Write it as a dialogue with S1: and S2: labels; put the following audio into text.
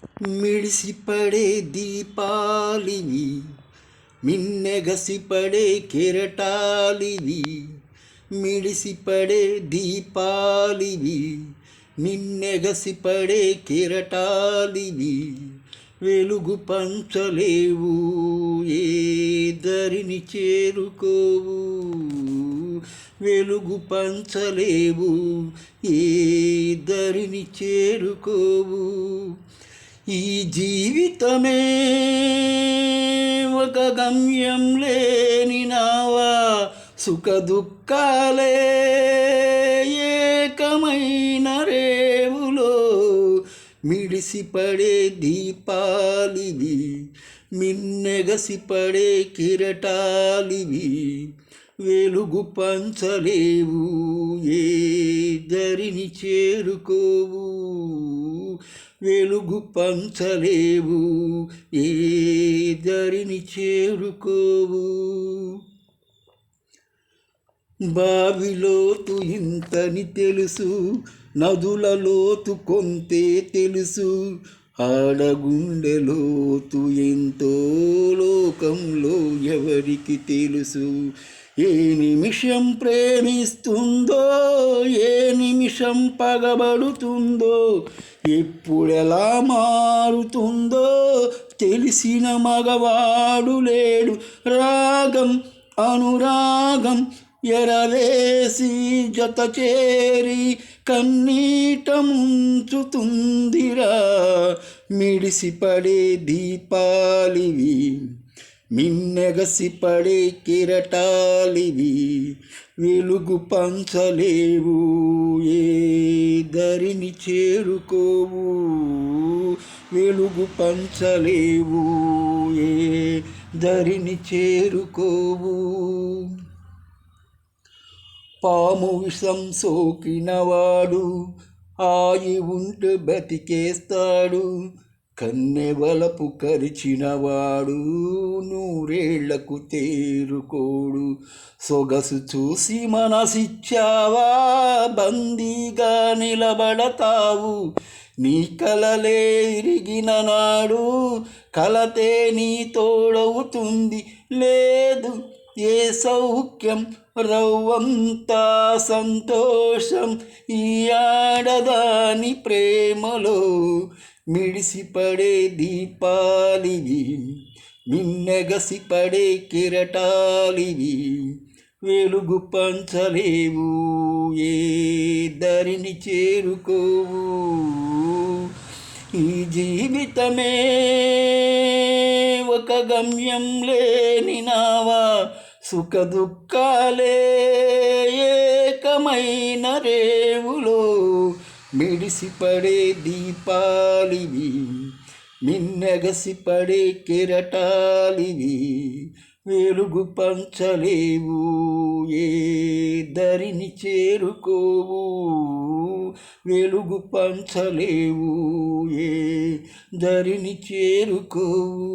S1: మిడిసిపడే దీపాలివి, మిన్నెగసిపడే కెరటాలివి. మిడిసిపడే దీపాలివి, నిన్నెగసిపడే కెరటాలివి. వెలుగు పంచలేవు, ఏ దరిని చేరుకోవు. వెలుగు పంచలేవు, ఏ దరిని చేరుకోవు. ఈ జీవితమే ఒక గమ్యం లేని నావా, సుఖ దుఃఖాలే ఏకమైన రేవులో. మిడిసిపడే దీపాలివి, మిన్నెగసిపడే కిరటాలివి. వెలుగు పంచలేవు, ఏ దరిని చేరుకోవు. వెలుగు పంచలేవు, ఏ దరిని చేరుకోవు. బావిలోతు ఇంతని తెలుసు, నదుల లోతు కొంతే తెలుసు. ఆడగుండెలోతు ఎంతో లోకంలో ఎవరికి తెలుసు. ఏ నిమిషం ప్రేమిస్తుందో, ఏ నిమిషం పగబడుతుందో, ఎప్పుడెలా మారుతుందో తెలిసిన మగవాడు లేడు. రాగం అనురాగం ఎరవేసి జత చేరి కన్నీట ముంచుతుందిరా. మిడిసిపడే దీపాలివి, మిన్నెగసిపడే కిరటాలివి. వెలుగు పంచలేవు, ఏ దరిని చేరుకోవు. వెలుగు పంచలేవు, ఏ దరిని చేరుకోవు. పాము విషం సోకినవాడు ఆయి ఉంటే బతికేస్తాడు. కన్నెవలపు కరిచినవాడు నూరేళ్లకు తేరుకోడు. సొగసు చూసి మనసిచ్చావా, బందీగా నిలబడతావు. నీ కలలే ఇరిగిన నాడు కలతే నీ తోడవుతుంది. లేదు ఏ సౌఖ్యం, రవ్వంతా సంతోషం ఈ ఆడదాని ప్రేమలో. మిడిసిపడే దీపాలివి, మిన్నెగసిపడే కిరటాలివి. వెలుగు పంచలేవు, ఏ దరిని చేరుకోవు. ఈ జీవితమే ఒక గమ్యం లేని నావా, సుఖ దుఃఖాలే ఏకమైన రేవులో. మిడిసిపడే దీపాలివి, మిన్నెగసిపడే కెరటాలివి. వెలుగు పంచలేవు, ఏ దరిని చేరుకోవు. వెలుగు పంచలేవు, ఏ దరిని చేరుకోవు.